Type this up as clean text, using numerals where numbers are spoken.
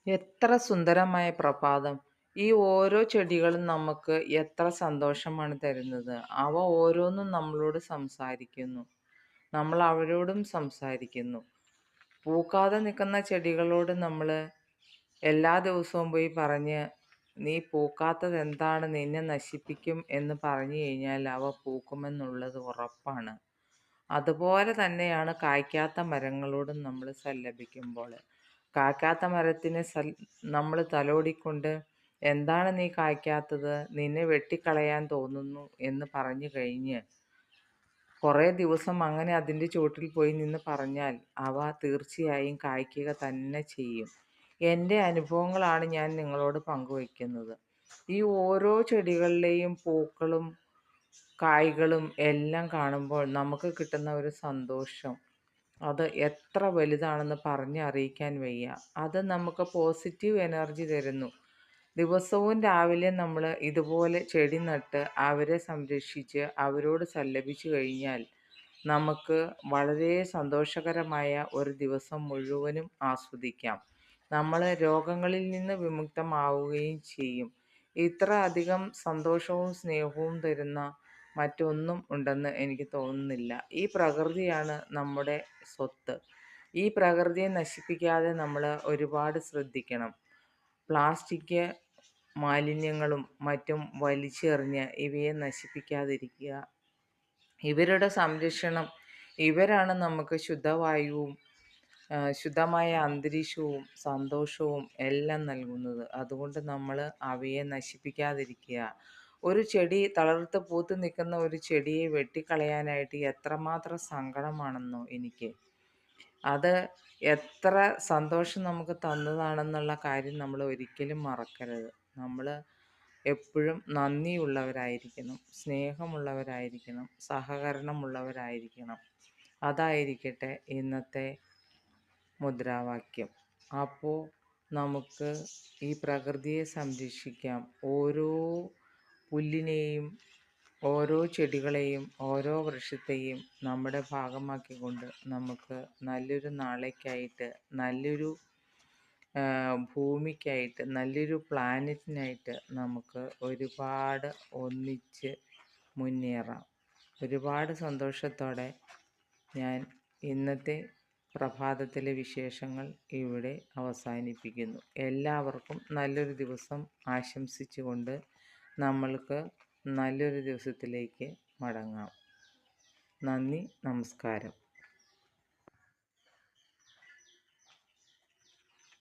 എത്ര സുന്ദരമായ പ്രഭാതം! ഈ ഓരോ ചെടികളും നമുക്ക് എത്ര സന്തോഷമാണ് തരുന്നത്. അവ ഓരോന്നും നമ്മളോട് സംസാരിക്കുന്നു. നമ്മൾ അവരോടും സംസാരിക്കുന്നു. പൂക്കാതെ നിൽക്കുന്ന ചെടികളോട് നമ്മള് എല്ലാ ദിവസവും പോയി പറഞ്ഞ്, "നീ പൂക്കാത്തതെന്താണ്? നിന്നെ നശിപ്പിക്കും" എന്ന് പറഞ്ഞു കഴിഞ്ഞാൽ അവ പൂക്കുമെന്നുള്ളത് ഉറപ്പാണ്. അതുപോലെ തന്നെയാണ് കായ്ക്കാത്ത മരങ്ങളോടും നമ്മൾ സല്ലപിക്കുമ്പോള്. കായ്ക്കാത്ത മരത്തിന് നമ്മൾ തലോടിക്കൊണ്ട്, "എന്താണ് നീ കായ്ക്കാത്തത്? നിന്നെ വെട്ടിക്കളയാൻ തോന്നുന്നു" എന്ന് പറഞ്ഞു കഴിഞ്ഞ്, കുറേ ദിവസം അങ്ങനെ അതിൻ്റെ ചോട്ടിൽ പോയി നിന്ന് പറഞ്ഞാൽ അവ തീർച്ചയായും കായ്ക്കുക തന്നെ ചെയ്യും. എൻ്റെ അനുഭവങ്ങളാണ് ഞാൻ നിങ്ങളോട് പങ്കുവയ്ക്കുന്നത്. ഈ ഓരോ ചെടികളിലെയും പൂക്കളും കായ്കളും എല്ലാം കാണുമ്പോൾ നമുക്ക് കിട്ടുന്ന ഒരു സന്തോഷം, അത് എത്ര വലുതാണെന്ന് പറഞ്ഞറിയിക്കാൻ വയ്യ. അത് നമുക്ക് പോസിറ്റീവ് എനർജി തരുന്നു. ദിവസവും രാവിലെ നമ്മൾ ഇതുപോലെ ചെടി നട്ട് അവരെ സംരക്ഷിച്ച് അവരോട് സല്ലപിച്ചു കഴിഞ്ഞാൽ നമുക്ക് വളരെ സന്തോഷകരമായ ഒരു ദിവസം മുഴുവനും ആസ്വദിക്കാം. നമ്മൾ രോഗങ്ങളിൽ നിന്ന് വിമുക്തമാവുകയും ചെയ്യും. ഇത്ര അധികം സന്തോഷവും സ്നേഹവും തരുന്ന മറ്റൊന്നും ഉണ്ടെന്ന് എനിക്ക് തോന്നുന്നില്ല. ഈ പ്രകൃതിയാണ് നമ്മുടെ സ്വത്ത്. ഈ പ്രകൃതിയെ നശിപ്പിക്കാതെ നമ്മൾ ഒരുപാട് ശ്രദ്ധിക്കണം. പ്ലാസ്റ്റിക് മാലിന്യങ്ങളും മറ്റും വലിച്ചെറിഞ്ഞ് ഇവയെ നശിപ്പിക്കാതിരിക്കുക. ഇവരുടെ സംരക്ഷണം, ഇവരാണ് നമുക്ക് ശുദ്ധവായുവും ശുദ്ധമായ അന്തരീക്ഷവും സന്തോഷവും എല്ലാം നൽകുന്നത്. അതുകൊണ്ട് നമ്മൾ അവയെ നശിപ്പിക്കാതിരിക്കുക. ഒരു ചെടി തളിർത്ത് പൂത്ത് നിൽക്കുന്ന ഒരു ചെടിയെ വെട്ടിക്കളയാനായിട്ട് എത്രമാത്രം സങ്കടമാണെന്നോ എനിക്ക്. അത് എത്ര സന്തോഷം നമുക്ക് തന്നതാണെന്നുള്ള കാര്യം നമ്മൾ ഒരിക്കലും മറക്കരുത്. നമ്മൾ എപ്പോഴും നന്ദിയുള്ളവരായിരിക്കണം, സ്നേഹമുള്ളവരായിരിക്കണം, സഹകരണമുള്ളവരായിരിക്കണം. അതായിരിക്കട്ടെ ഇന്നത്തെ മുദ്രാവാക്യം. അപ്പോൾ നമുക്ക് ഈ പ്രകൃതിയെ സംരക്ഷിക്കാം. ഓരോ പുല്ലിനെയും, ഓരോ ചെടികളെയും, ഓരോ വൃക്ഷത്തെയും നമ്മുടെ ഭാഗമാക്കിക്കൊണ്ട് നമുക്ക് നല്ലൊരു നാളേക്കായിട്ട്, നല്ലൊരു ഭൂമിക്കായിട്ട്, നല്ലൊരു പ്ലാനറ്റിനായിട്ട് നമുക്ക് ഒരുപാട് ഒന്നിച്ച് മുന്നേറാം. ഒരുപാട് സന്തോഷത്തോടെ ഞാൻ ഇന്നത്തെ പ്രഭാതത്തിലെ വിശേഷങ്ങൾ ഇവിടെ അവസാനിപ്പിക്കുന്നു. എല്ലാവർക്കും നല്ലൊരു ദിവസം ആശംസിച്ചുകൊണ്ട് നമ്മൾക്ക് നല്ലൊരു ദിവസത്തിലേക്ക് മടങ്ങാം. നന്ദി, നമസ്കാരം.